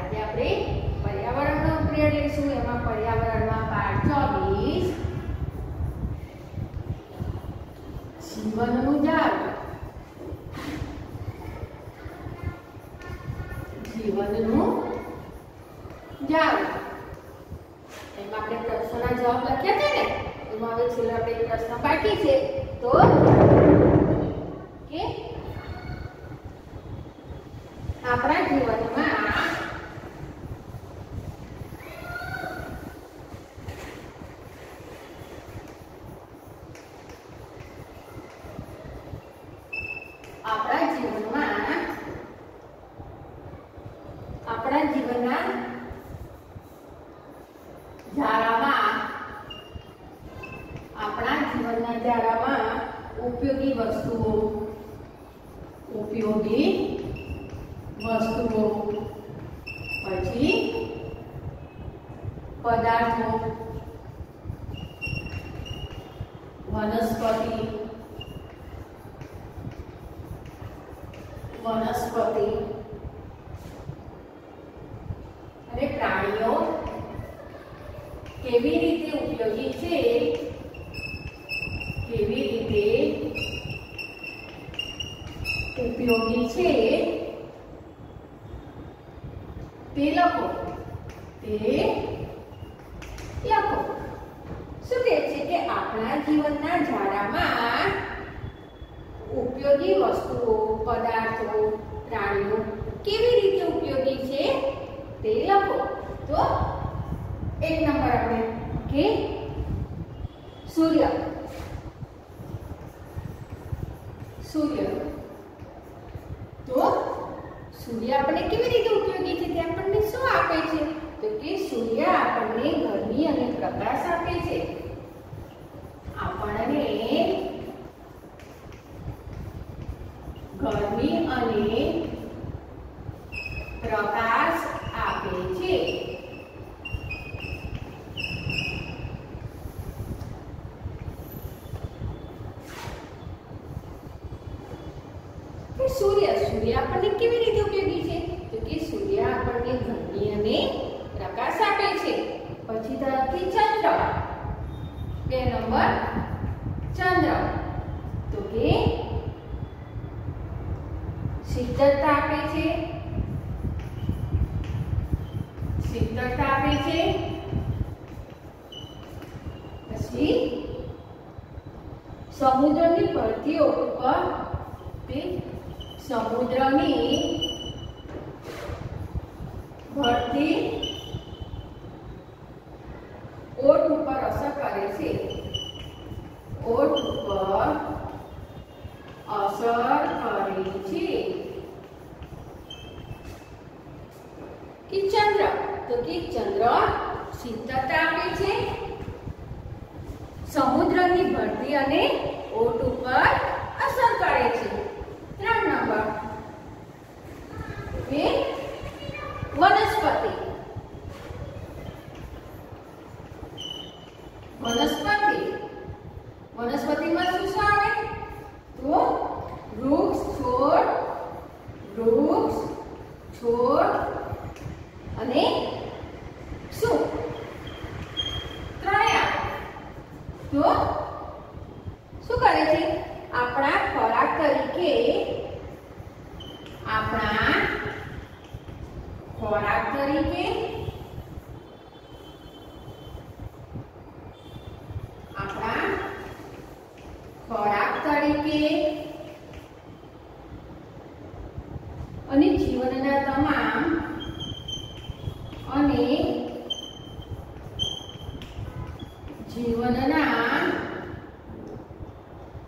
આજે આપણે પર્યાવરણનો પીરિયડ લઈશું. એમાં પર્યાવરણમાં પાઠ 24 જીવનનું ઝાડ. જીવનનું ઝાડ એમાં આપણે પ્રશ્નના જવાબ લખ્યા છે ને, એમાં હવે છેલ્લે આપણે એક પ્રશ્ન બાકી છે. તો કે આપણા જીવનમાં આપણા જીવનના ઝાડામાં ઉપયોગી વસ્તુઓ પછી પદાર્થો, વનસ્પતિ અને પ્રાણીઓ કેવી રીતે ઉપયોગી છે, તે લખો. શું કહે છે કે આપણા જીવનના ઝાડામાં ઉપયોગી વસ્તુઓ, પદાર્થો, પ્રાણીઓ કેવી રીતે ઉપયોગી છે તે લખો. તો એક નંબર આપણે કે સૂર્ય. તો સૂર્ય આપણને કેવી રીતે ઉપયોગી છે? તે આપણને શું આપે છે? તો કે સૂર્ય આપણને ગરમી અને પ્રકાશ આપે છે. આપણને ગરમી અને પ્રકાશ આપે છે. સૂર્ય આપણને કેવી રીતે ઉપયોગી છે? તો કે સૂર્ય આપણને ગરમી અને પ્રકાશ આપે છે. પછી તરફથી ચંદ્ર. 2 નંબર ચંદ્ર. તો કે શીતળતા આપે છે. પછી સમુદ્રની ભરતીઓ ઉપર સમુદ્રની ભરતી ઓટ ઉપર અસર કરે છે. કે ચંદ્ર. તો કે ચંદ્ર શીતળતા આપે છે. સમુદ્રની ભરતી અને ઓટ ઉપર અસર કરે છે. 3 નંબર કે વનસ્પતિ. વનસ્પતિમાં શું આવે? તો વૃક્ષ, છોડ અને શું? ત્રણેય. તો શું કરે છે? આપણા ખોરાક તરીકે અને જીવનના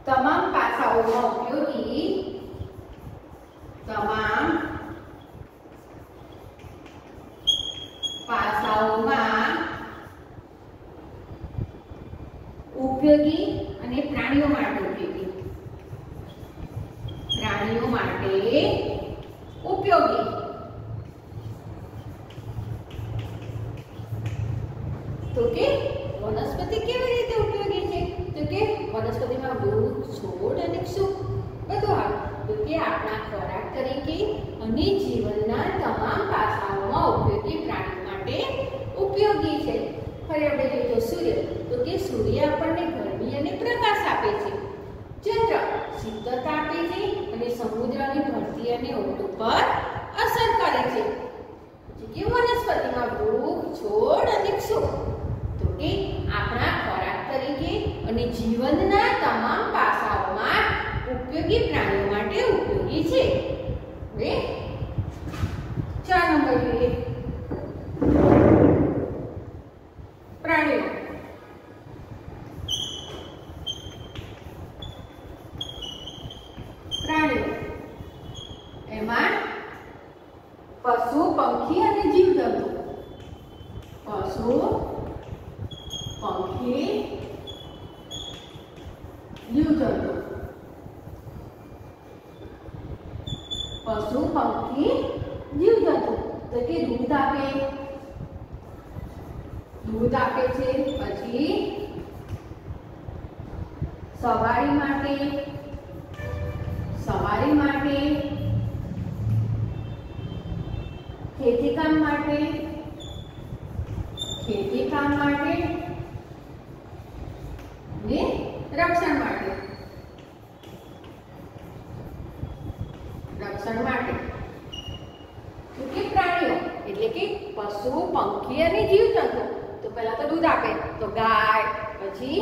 તમામ પાસાઓમાં ઉપયોગી અને પ્રાણીઓ માટે ઉપયોગી. તો કે વનસ્પતિ કેવી રીતે ઉપયોગી છે? તો કે વનસ્પતિમાં વૃક્ષ, છોડ અને શું બધું આવે. તો કે આપણા ખોરાક તરીકે અને જીવનના તમામ પાસાઓમાં ઉપયોગી કરીએ આપણે જોઈએ તો સૂર્ય, તો કે સૂર્ય આપણને ગરમી અને પ્રકાશ આપે છે. ચંદ્ર શીતળતા આપે છે અને સમુદ્રની ધરતી અને ઓટ પર અસર કરે છે. કે વનસ્પતિમાં વૃક્ષ, છોડ અને ક્ષોભ, તો કે આપણા ખોરાક તરીકે અને જીવનના તમામ પાસાઓમાં ઉપયોગી પ્રાણીઓ માટે ઉપયોગી છે. હવે 4 નંબર જોઈએ પ્રાણીઓ. પ્રાણીઓ એમાં પશુ, પંખી અને જીવજંતુ. પશુ, પંખી, જીવજંતુ. પશુ, પંખી, જીવજંતુ તો કે દૂધ આપે છે. પછી સવારી માટે, ખેતીકામ માટે ને રક્ષણ માટે. તો કે પ્રાણીઓ એટલે કે પશુ, પંખી અને જીવજંતુ. તો પહેલા તો દૂધ આપે, તો ગાય, પછી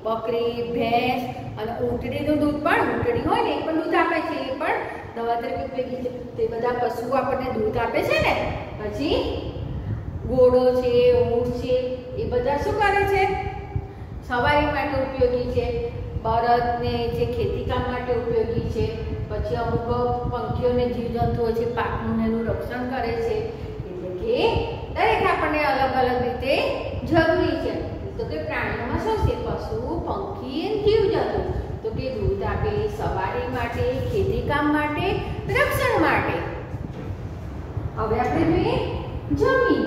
બકરી, ભેંસ અને ઊંટડીનું દૂધ પણ, ઊંટડી હોય ને એ પણ દૂધ આપે છે, એ પણ દવા તરીકે ઉપયોગી છે. તે બધા પશુઓ આપણને દૂધ આપે છે ને. પછી ઘોડો છે, ઊંટ છે, એ બધા શું કરે છે? સવારી માટે ઉપયોગી છે. બળદને જે ખેતીકામ માટે ઉપયોગી છે. પછી અમુક પંખીઓને જીવજંતુઓ છે, પાકનું એનું રક્ષણ કરે છે. એટલે કે દરેક આપણને અલગ અલગ રીતે જરૂરી છે. તો કે પ્રાણીઓમાં શું છે? પશુ, પંખી અને જીવજંતુ. તો કે દૂધ આપે, સવારી માટે, ખેતીકામ માટે, રક્ષણ માટે. હવે આપણે જોઈએ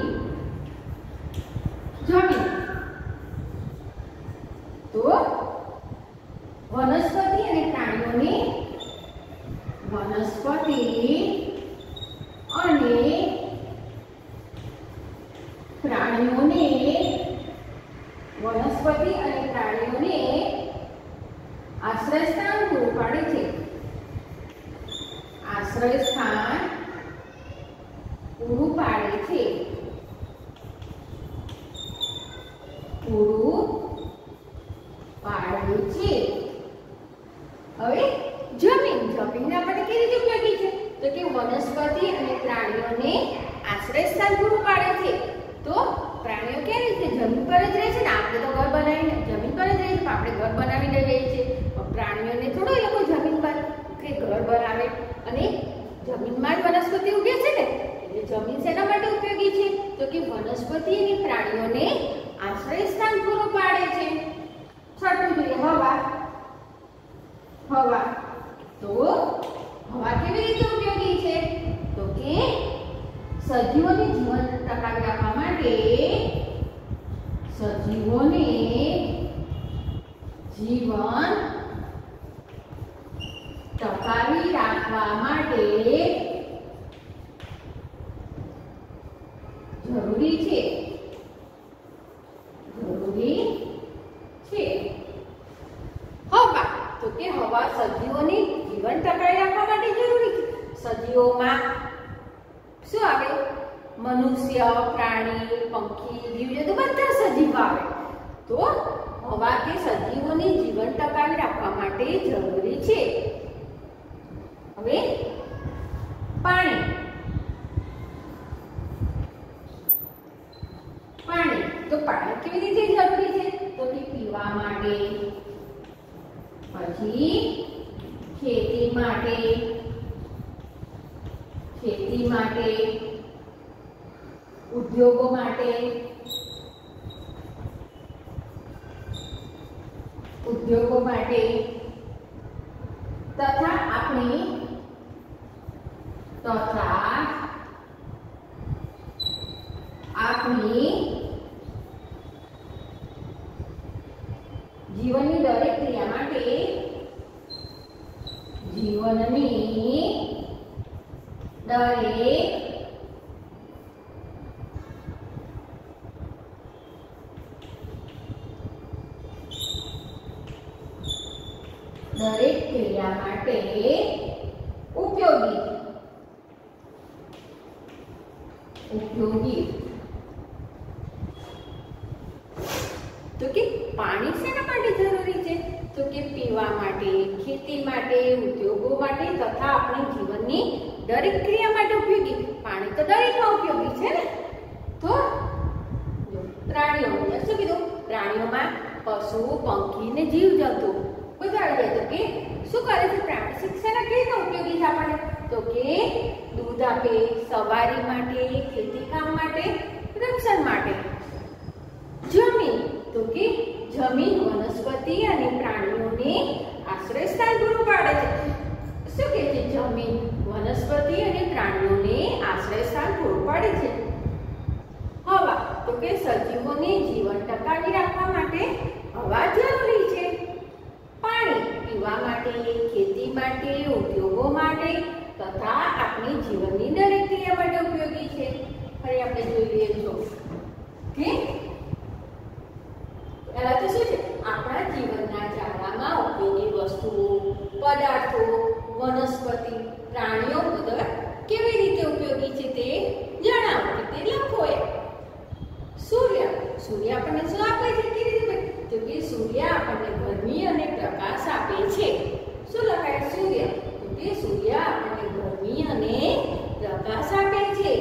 જમીન. તો વનસ્પતિ અને પ્રાણીઓને આશ્રય સ્થાન પૂરું પાડે છે. હવે જમીન આપણને કેવી રીતે ઉપયોગી છે? તો કે વનસ્પતિ અને પ્રાણીઓને આશ્રય સ્થાન પૂરું પાડે છે. તો પ્રાણીઓ કેવી રીતે જમીન પર જ રહે છે ને? આપણે તો ઘર બનાવીને જમીન પર જ રહીએ છીએ, આપણે ઘર બનાવીને રહીએ છીએ. પ્રાણીઓને થોડો એ લોકો જમીન પર કે ઘર બનાવે અને જમીનમાં જ વનસ્પતિ ઉગે છે ને. એટલે જમીન શેના માટે ઉપયોગી છે? તો કે વનસ્પતિ અને પ્રાણીઓને આશ્રય સ્થાન પૂરું પાડે છે. છઠ્ઠું જોઈએ હવા. તો હવા કેવી રીતે ઉપયોગી છે? તો કે સજીવોને જીવન ટકાવી રાખવા માટે જરૂરી છે. હવા, તો કે હવા સજીવોને જીવન ટકાવી રાખવા માટે જરૂરી છે. સજીવોમાં શું આવે? મનુષ્ય, પ્રાણી, પંખી, જીવજંતુ બધા સજીવ આવે. તો હવા કે સજીવોને જીવન ટકાવી રાખવા માટે જરૂરી છે. હવે પાણી. તો પાણી કેવી રીતે જરૂરી છે? તો કે પીવા માટે, પછી ખેતી માટે, ઉદ્યોગો માટે, તથા આપણી જીવનની દરેક ક્રિયા માટે દરેક ક્રિયા માટે ઉપયોગી તો કે પાણી શેના માટે જરૂરી છે? તો કે પીવા માટે, ખેતી માટે, ઉદ્યોગો માટે તથા આપણી જીવનની દરેક ક્રિયા માટે ઉપયોગી. પાણી તો દરેકમાં ઉપયોગી છે ને. તો પ્રાણીઓ શું કીધું? પ્રાણીઓમાં પશુ, પંખી ને જીવજંતુ બધા આવી જાય. તો કે શું કરે છે પ્રાણી? શિક્ષણના કેવી રીતે ઉપયોગી છે આપણને? તો કે દૂધ આપે, સવારી માટે, ખેતી કામ માટે, રક્ષણ માટે. જમીન તો કે જમીન વનસ્પતિ અને પ્રાણીઓને આશ્રય સ્થાન પૂરું પાડે છે. શું કહે છે? જમીન વનસ્પતિ અને પ્રાણીઓને આશ્રય સ્થાન પૂરું પાડે છે. હવા તો કે સજીવોને જીવન ટકાવી રાખવા માટે હવા જરૂરી છે. પાણી પીવા માટે, ખેતી માટે, ઉદ્યોગો માટે તથા આપણી જીવનની દરેક ક્રિયા માટે ઉપયોગી છે. ફરી આપણે જોઈ લઈએ જો કે પહેલા તો શું છે? આપણા જીવનના જાળામાં ઉપયોગી વસ્તુઓ, પદાર્થો, વનસ્પતિ, પ્રાણીઓ બધા કેવી રીતે ઉપયોગી છે તે જણાવો કે તે લખો. સૂર્ય આપણને શું આપે છે? કેવી રીતે? તો કે સૂર્ય આપણને ગરમી અને પ્રકાશ આપે છે. શું લખાય? સૂર્ય તો કે સૂર્ય આપણને ગરમી અને પ્રકાશ આપે છે.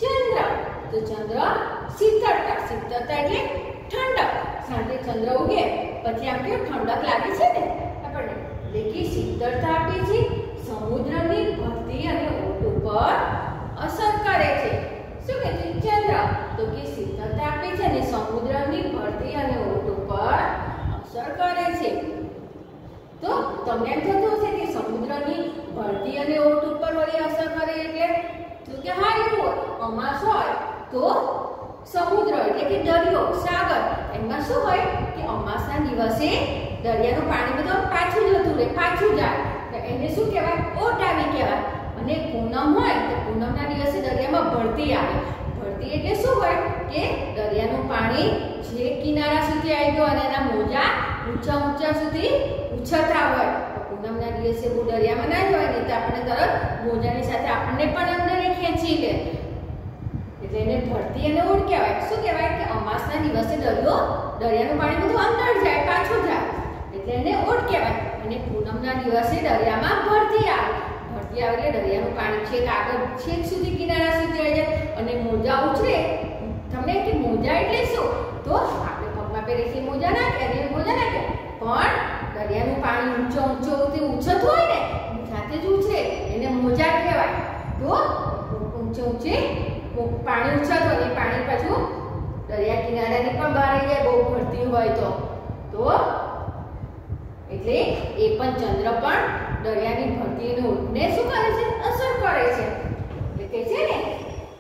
ચંદ્ર તો ચંદ્ર શીતળતા એટલે ઠંડક. સાંજે ચંદ્ર ઉગે પછી આમ કેવું ઠંડક લાગે છે ને આપણને, એટલે કે શીતળતા આપે છે. સમુદ્રની ભરતી અને ઓટ ઉપર અસર કરે છે. શું કહે છે? ચંદ્ર તો કે શીતળતા આપે છે અને સમુદ્રની ભરતી અને ઓટ ઉપર અસર કરે છે. તો તમને એમ થતું હશે કે સમુદ્રની ભરતી અને ઓટ ઉપર વળી અસર કરે એટલે? તો કે હા, એવું અમાસ હોય તો સમુદ્ર એટલે કે દરિયો, સાગર, એમાં શું હોય કે અમાસના દિવસે દરિયાનું પાણી બધું પાછું જતું રહે, પાછું જાય તો એને શું કહેવાય? ઓટ આવી કહેવાય. અને પૂનમ હોય તો પૂનમના દિવસે દરિયામાં ભરતી આવે. ભરતી એટલે શું હોય કે દરિયાનું પાણી જે કિનારા સુધી આવી ગયું અને એના મોજા ઊંચા સુધી ઉછળતા હોય. પૂનમના દિવસે બહુ દરિયામાં ના જવાય, નહીં તો આપણે તરત મોજાની સાથે આપણને પણ અંદર ખેંચી લે. એટલે એને ભરતી અને ઓટ કહેવાય. શું કહેવાય કે અમાસના દિવસે દરિયાનું પાણી બધું અંદર જાય, પાછું જાય એટલે એને ઓટ કહેવાય. અને પૂનમના દિવસે દરિયામાં ભરતી આવે. ભરતી આવે એટલે દરિયાનું પાણી છેક આગળ છેક સુધી કિનારા સુધી આવી જાય અને મોજા ઉછળે. તમને કે મોજા એટલે શું? તો આપણે પગમાં પહેરીએ છીએ મોજા ના કહેવાય, મોજા ના કહેવાય, પણ દરિયાનું પાણી ઊંચું ઉછળતું હોય ને સાથે જ ઉછળે એને મોજા કહેવાય. તો ઊંચે પાણી ઉછળતું હોય એ પાણી પાછું દરિયા કિનારાની પણ બહાર આવી જાય બહુ ભરતી હોય તો એટલે એ પણ ચંદ્ર પણ દરિયાની ભરતીને ઓટને શું કરે છે? અસર કરે છે. એટલે કે છે ને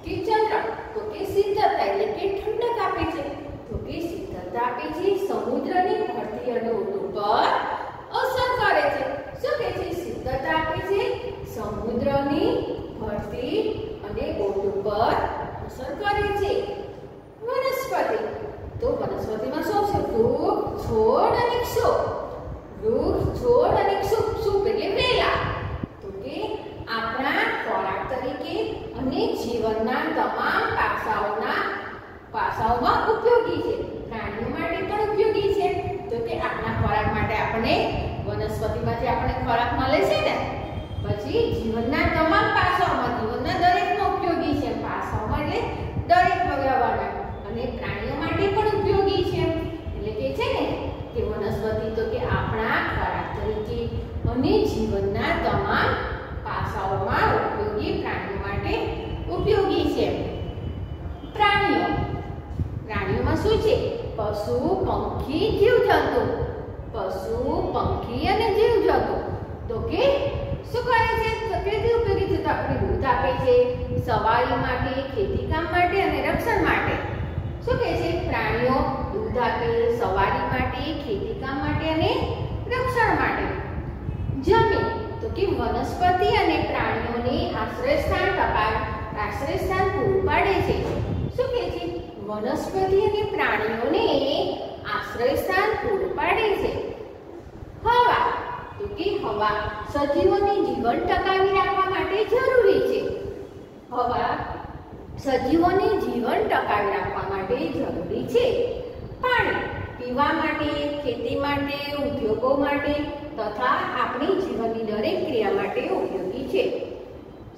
કે ચંદ્ર તો કે શીતળતા એટલે કે ઠંડક આપે છે. તો કે શીતળતા આપે છે. સમુદ્રની ભરતી અને ઓટ ઉપર અસર કરે છે. શું કહે છે? શીતળતા આપે છે. સમુદ્રની ભરતી અને ઓટ ઉપર અસર કરે છે. વનસ્પતિ તો વનસ્પતિમાં શું છે? વૃક્ષ, છોડ અને ક્ષુપ. વૃક્ષ, છોડ અને ક્ષુપ એટલે વેલા. તો કે આપણા ખોરાક તરીકે અને જીવનના તમામ પાસાઓમાં ઉપયોગી છે. પ્રાણીઓ માટે પણ ઉપયોગી છે. તો કે આપણા ખોરાક માટે આપણે વનસ્પતિમાંથી આપણને ખોરાક મળે છે ને, પછી જીવનના તમામ પાસાઓમાં, જીવનના દરેકમાં ઉપયોગી છે. પાસાઓમાં એટલે દરેક વ્યવહારમાં. અને પ્રાણીઓ માટે પણ ઉપયોગી છે. એટલે કે છે ને કે વનસ્પતિ તો કે આપણા ખોરાક તરીકે અને જીવનના તમામ પાસાઓમાં ઉપયોગી, પ્રાણીઓ માટે ઉપયોગી છે. પ્રાણીઓમાં શું છે? પશુ, પંખી, જીવજંતુ. પશુ, પંખી અને જીવજંતુ તો કે શું કરે છે? તો કેટલી ઉપયોગી છે? તો આપણે દૂધ આપે છે, સવારી માટે, ખેતી કામ માટે અને રક્ષણ માટે. શું કહે છે? પ્રાણીઓ દૂધ આપે, સવારી માટે, ખેતી કામ માટે અને રક્ષણ માટે. જમીન તો કે વનસ્પતિ અને પ્રાણીઓને આશ્રય સ્થાન પૂરું પાડે છે. શું કહે છે? વનસ્પતિ અને પ્રાણીઓને આશ્રય સ્થાન પૂરું પાડે છે. હવા તો કે હવા સજીવોને જીવન ટકાવી રાખવા માટે જરૂરી છે. હવા સજીવોને જીવન ટકાવી રાખવા માટે જરૂરી છે. પાણી પીવા માટે, ખેતી માટે, ઉદ્યોગો માટે તથા આપણી જીવનની દરેક ક્રિયા માટે ઉપયોગી છે.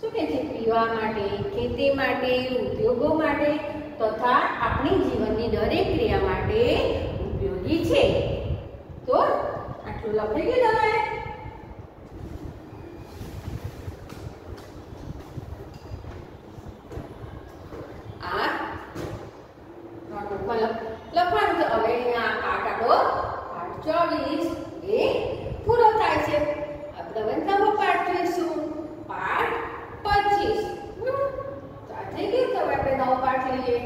શું કહે છે? પીવા માટે, ખેતી માટે, ઉદ્યોગો માટે તથા આપણી જીવનની દરેક ક્રિયા માટે ઉપયોગી છે. તો આટલું લખી દીધું તમે. આ નોટબુકમાં લખવાનું છે. હવે અહીંયા પાઠ આપણો પાઠ 24 એ પૂરો થાય છે. આપણે હવે નવો પાઠ જોઈશું, પાઠ 25. તો આ થઈ ગયું. તો આપણે નવો પાઠ લઈએ.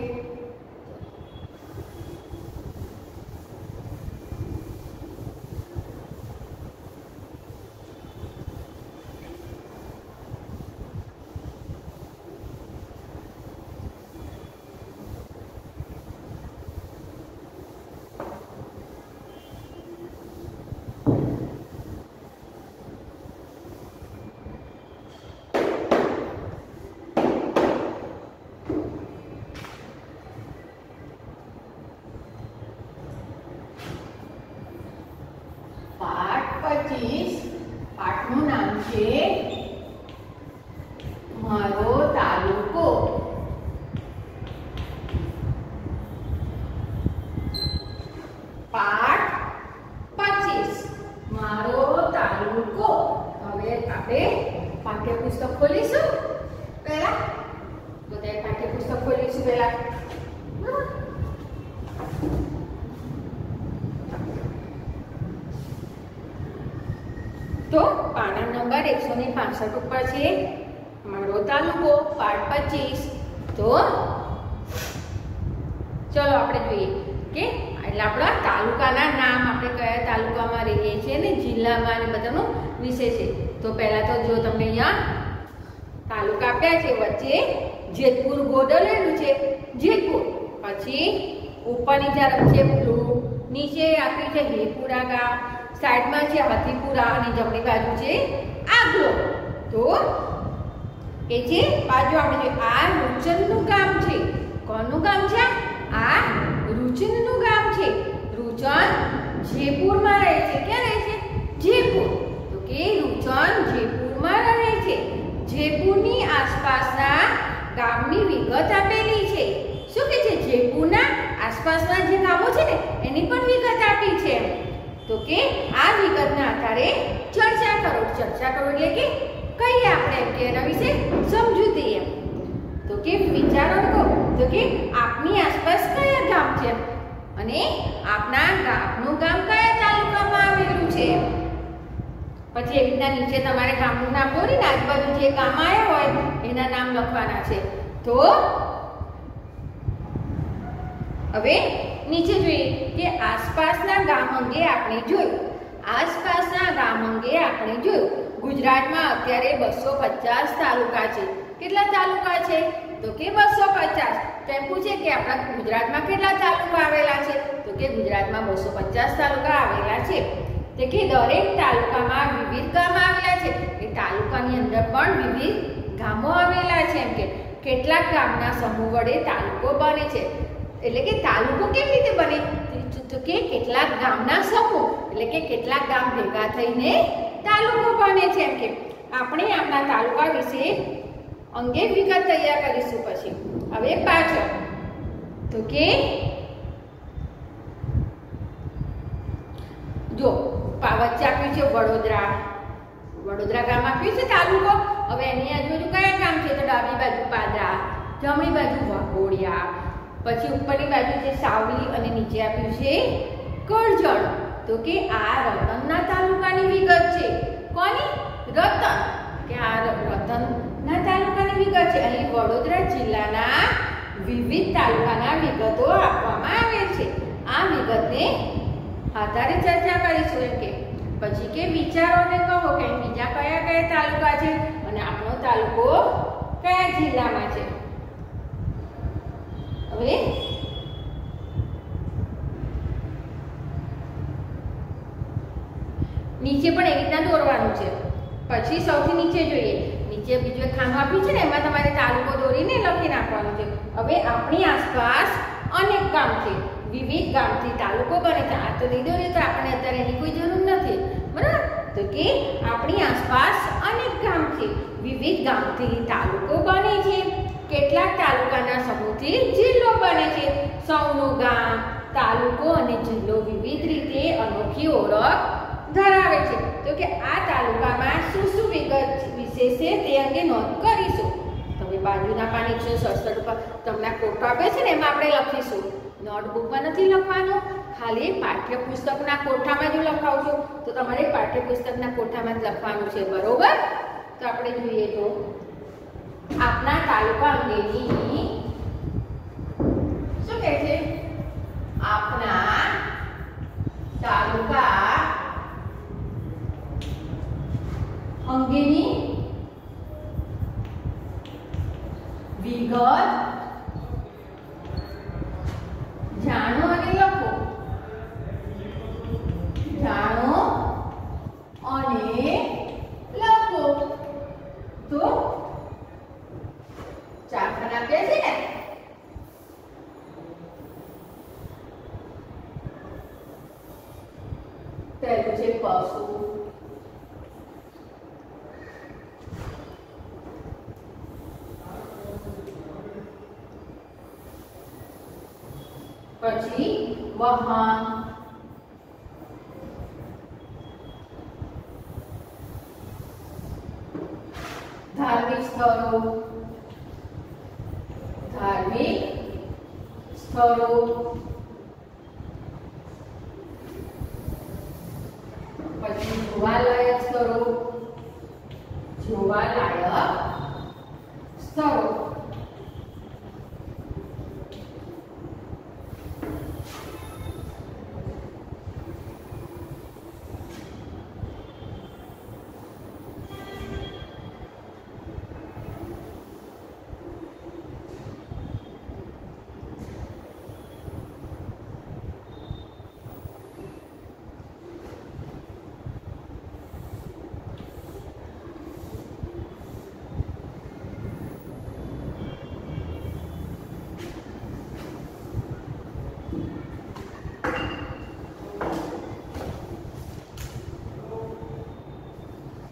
પાઠનું નામ છે મારો તાલુકો. પાઠ 25 મારો તાલુકો. હવે આપણે પાઠ્યપુસ્તક ખોલીશું. પહેલા બધાએ પાઠ્યપુસ્તક ખોલીશું. પહેલા તો પાના નંબર 165 ઉપર છે મારો તાલુકો, પાઠ 25. તો ચલો આપણે જોઈએ કે એટલે આપણા તાલુકાના નામ, આપણે કયા તાલુકામાં રહીએ છીએ ને જિલ્લામાં ને બધાનો વિષય છે. તો પહેલા તો જો તમને અહીંયા તાલુકા આપ્યા છે, વચ્ચે જેતપુર ગોદરેલું છે, જેતપુર. પછી ઉપરની તરફ છે પેલું, નીચે આપ્યું છે હેપુરા ગામ, સાઈડમાં છે હાથીપુરા અને જમણી બાજુ છે આગલો. તો એ છે બાજુ આપણે આ રૂચનનું ગામ છે. કોનું ગામ છે? આ રૂચનનું ગામ છે. રૂચન જયપુરમાં રહે છે. ક્યાં રહે છે? જયપુર. તો કે રૂચન જયપુરમાં રહે છે. જયપુરની આસપાસના ગામની વિગત આપેલી છે. શું કે છે? જયપુરના આસપાસના જે ગામો છે ને એની પણ વિગત આપી છે. તો કે આ વિગતના આધારે ચર્ચા કરો. ચર્ચા કરો એટલે કે કહીએ આપણે એમ કે એના વિશે સમજૂતી એમ. તો કે વિચારો કહો. તો કે આપની આસપાસ કયા ગામ છે અને આપના ગામનું ગામ કયા તાલુકામાં આવેલું છે. પછી એવી રીતના નીચે તમારે ગામનું નામ બોલીને આજુબાજુ જે ગામ આવ્યા હોય એના નામ લખવાના છે. તો હવે નીચે જોઈએ કે આસપાસના ગામ અંગે આપણે જોયું. આસપાસના ગામ અંગે આપણે જોયું. ગુજરાતમાં અત્યારે 250 તાલુકા છે. કેટલા તાલુકા છે? તો કે 250. તેમ પૂછે કે આપણા ગુજરાતમાં કેટલા તાલુકા આવેલા છે? તો કે ગુજરાતમાં 250 તાલુકા આવેલા છે. તે કે દરેક તાલુકામાં વિવિધ ગામ આવેલા છે. એ તાલુકાની અંદર પણ વિવિધ ગામો આવેલા છે. એમ કે કેટલાક ગામના સમૂહ વડે તાલુકો બને છે. એટલે કે તાલુકો કેવી રીતે બને? તો કે કેટલાક ગામના સમૂહ, એટલે કે કેટલાક ગામ ભેગા થઈને તાલુકો બને છે. એમ કે આપણે આપણા તાલુકા વિશે અંગે વિગત તૈયાર કરીશું. પછી હવે પાછળ તો કે જો વચ્ચે આપ્યું છે વડોદરા. વડોદરા ગામ આપ્યું છે તાલુકો. હવે એની આજુબાજુ કયા ગામ છે? તો ડાબી બાજુ પાદરા, જમણી બાજુ વાઘોડિયા, પછી ઉપરની બાજુ છે સાવલી અને નીચે આપ્યું છે કરજણ. તો કે આ રતનના તાલુકાની વિગત છે. કોની? રતન. કે આ રતનના તાલુકાની વિગત છે. અહીં વડોદરા જિલ્લાના વિવિધ તાલુકાના વિગતો આપવામાં આવે છે. આ વિગતને આધારે ચર્ચા કરીશું. એમ કે પછી કે વિચારોને કહો કે બીજા કયા કયા તાલુકા છે અને આપણો તાલુકો કયા જિલ્લામાં છે. હવે નીચે પણ એવી રીતના રીતના દોરવાનું છે. પછી સૌથી નીચે જોઈએ, નીચે બીજું એક ખાનું આપ્યું છે ને, એમાં તમારે તાલુકો દોરીને લખી નાખવાનું છે. હવે આપણી આસપાસ અનેક ગામ છે, વિવિધ ગામથી તાલુકો બને છે. આ તો નહીં દોરીએ તો આપણને અત્યારે એની કોઈ જરૂર નથી, બરાબર? તો કે આપણી આસપાસ અનેક ગામ છે, વિવિધ ગામથી તાલુકો બને છે. કેટલાક તાલુકાના સમૂહથી જિલ્લો બને છે. સૌનું ગામ, તાલુકો અને જિલ્લો વિવિધ રીતે અનોખી ઓળખ ધરાવે છે. તો કે આ તાલુકામાં શું શું વિગત વિશેષ છે તે અંગે નોંધ કરીશું. તમે બાજુના પાન 167 પર તમને કોટો આપે છે ને, એમાં આપણે લખીશું. નોટબુકમાં નથી લખવાનું, ખાલી પાઠ્યપુસ્તકના કોઠામાં જો લખાવું છું તો તમારે પાઠ્યપુસ્તકના કોઠામાં જ લખવાનું છે, બરોબર? તો આપણે જોઈએ તો આપના તાલુકા અંગેની શું કહે છે? આપના તાલુકા અંગેની વિગત જાણો અને લખો. જાણો અને લખો. તો ચાર ખાના આપ્યા છે ને, પહેલું છે પશુ, પછી વાહન, ધાર્મિક સ્થળો, પછી જોવાલાયક સ્થળો,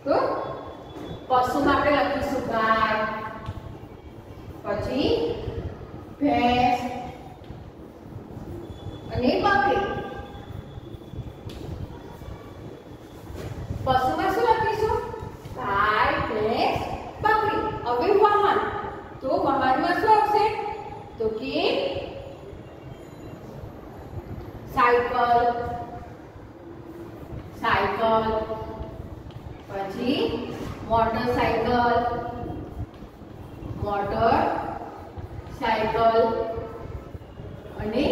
તો પશુમાં આપણે લખીશું ગાય, પછી ભેંસ અને બકરી. પશુમાં શું લખીશું? ગાય, ભેંસ, બકરી. હવે વાહન, તો વાહનમાં શું આવશે? તો કે સાયકલ, પછી મોટરસાયકલ, અને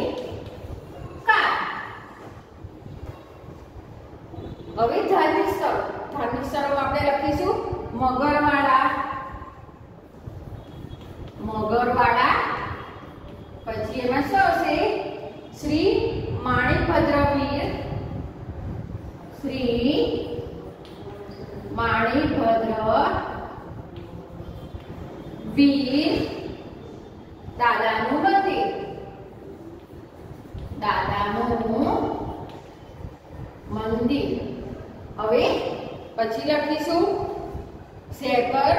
કાર. હવે ધાર્મિક સ્થળોમાં આપણે લખીશું મગરવાડા, પછી એમાં શું આવશે? શ્રી માણિકભદ્ર વીર દાદાનું મંદિર. હવે પછી લખીશું શેકર,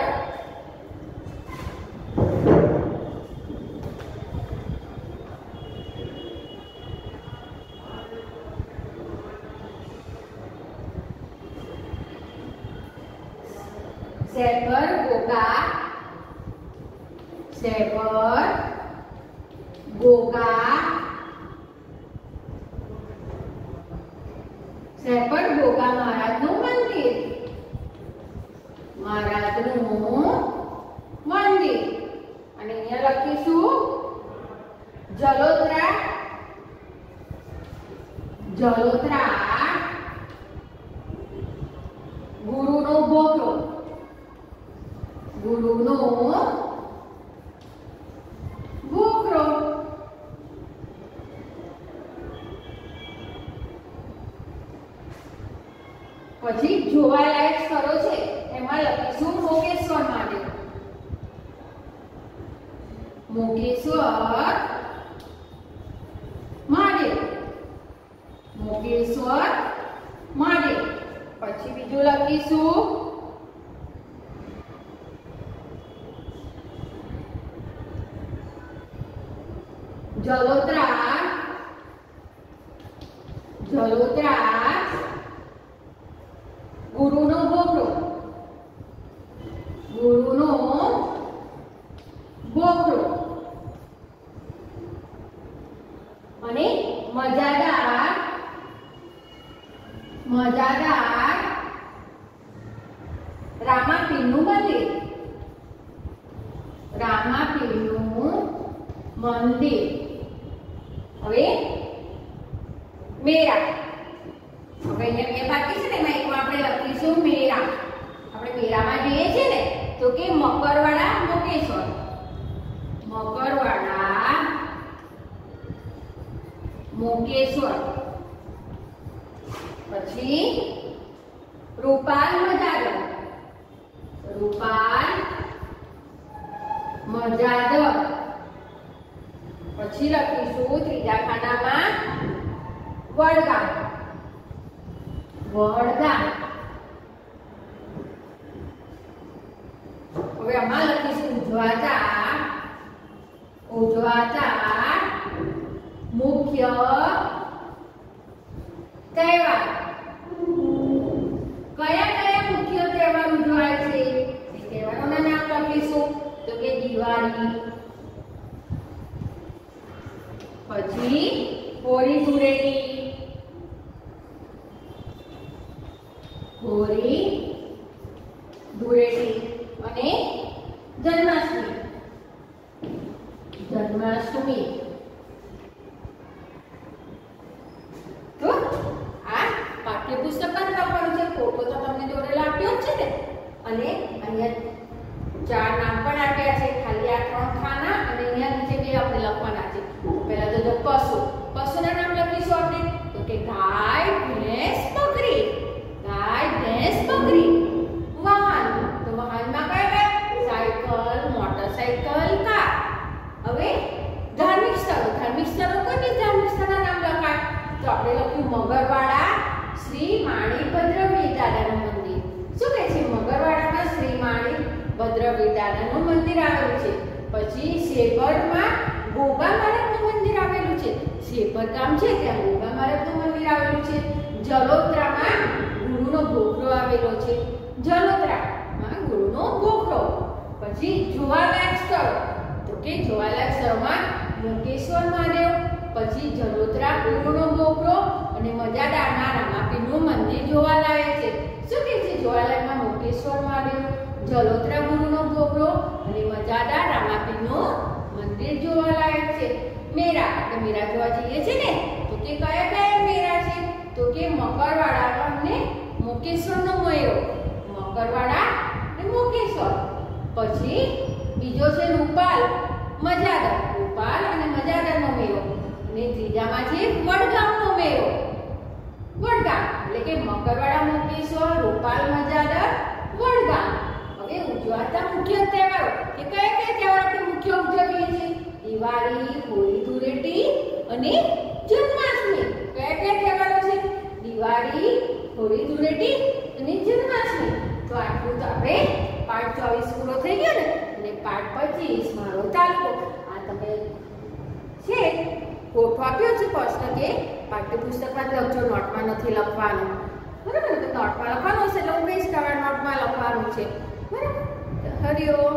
ગોગા મહારાજનું મંદિર. અને અહીંયા લખીશું જલોત્રા, ગુરુનો બોકરો, પછી જોવાલાયક સ્થળો છે એમાં લખીશું મોગેશ્વર મહાદેવ. મોગેશ્વર મહાદેવ. મોગેશ્વર મહાદેવ. પછી બીજું લખીશું જલોત્રા. જલોત્રા ગુરુનો ગોખરો. ગુરુનો ગોખરો. અને મજાદાર. મજાદાર રામાપીરનું મંદિર. રામાપીરનું મંદિર. હવે મેરા. હવે અહીંયા બે બાકી છે ને એમાં એકમાં આપણે લખીશું મેરા. આપણે મેરામાં જઈએ છીએ ને તો કે મકરવાડા મોગેશ્વર. મકરવાડા મોગેશ્વર. પછી રૂપાલ મજાદર. રૂપાલ મજાદર. પછી લખીશું ત્રીજા ખાનામાં વડગામ. વડગામ. હવે આમાં લખીશું ઉજવાતા. ઉજવાતા મુખ્ય તહેવાર. કયા કયા મુખ્ય તહેવાર ઉજવાય છે એ તહેવારોના નામ લખીશું તો કે દિવાળી. પછી હોળી ધૂળેટી. હોળી ધૂળેટી અને જન્માષ્ટમી. જન્માષ્ટમી. તો આ પાઠ્યપુસ્તકમાં લખવાનું છે. ફોટો તો તમને જોડે આપ્યો છે ને અને અહીંયા ચાર નામ પણ આપ્યા છે. ખાલી આ ત્રણ ખાના અને અહીંયા નીચે બે આપણે લખવાના છે. પહેલા તો જો પશુ. પશુના નામ લખીશું આપણે તો કે ગાય, ભેંસ, બકરી. ગાય, ભેંસ, બકરી. વાહન તો વાહનમાં કયા કયા? Cycle, motorcycle, car. હવે ધાર્મિક સ્થળો. ધાર્મિક સ્થળો કોઈ ધાર્મિક સ્થળના નામ લખાય તો આપણે લખ્યું મગરવાડા શ્રી માણીભદ્રવીર દાદાનું મંદિર. શું કહે છે? મગરવાડામાં શ્રી માણીભદ્રવીર દાદાનું મંદિર આવેલું છે. પછી શેભરમાં ગોગા મહારાજનું મંદિર આવેલું છે. શેભર ગામ છે ત્યાં ગોગા મહારાજનું મંદિર આવેલું છે. જલોત્રામાં ગુરુનો ગોખરો આવેલો છે. જલોત્રામાં ગુરુનો ગોખરો. પછી જોવાલાયક સ્થળ તો કે જોવાલાયક સ્થળમાં મોગેશ્વર મહાદેવ. પછી જલોત્રા ગુરુનો ગોખરો અને મજાદારના રામાપીરનું મંદિર જોવાલાયક છે. શું કહે છે? જોવાલાયકમાં મોગેશ્વર મહાદેવ, જલોત્રા ગુરુનો ગોખરો અને મજાદાર રામાપીરનું મંદિર જોવાલાયક છે. મેરા એટલે મેરા જોવા જઈએ છે ને તો કે કયા કયા મેરા છે તો કે મકરવાડા અને મોગેશ્વરનો મેળો. મકરવાડા અને મોગેશ્વર. પછી બીજો છે રૂપાલ મજાદર. રૂપાલ અને મજાદરનો મેળો. અને ત્રીજામાં છે વડગામનો મેળો. વડગામ એટલે કે મકરવાડા, મોગેશ્વર, રૂપાલ, મજાદર, વડગામ. હવે ઉજવાતા મુખ્ય તહેવારો કે કયા કયા તહેવાર આપણે મુખ્ય ઉજવીએ છીએ? દિવાળી, હોળી ધૂળેટી અને જન્માષ્ટમી. કયા કયા તહેવારો છે? દિવાળી, હોળી ધૂળેટી અને જન્માષ્ટમી. તો આટલું તો આપણે પાઠ 24 પૂરો થઈ ગયો ને અને પાઠ 25 મારો તાલુકો. આ તમે છે ફોટો આપ્યો છે પ્રશ્ન કે પાઠ્યપુસ્તકમાં લખજો, નોટમાં નથી લખવાનું. બરાબર? તો નોટમાં લખવાનું હશે એટલે હું કહીશ કે નોટમાં લખવાનું છે. બરાબર? હરિઓમ.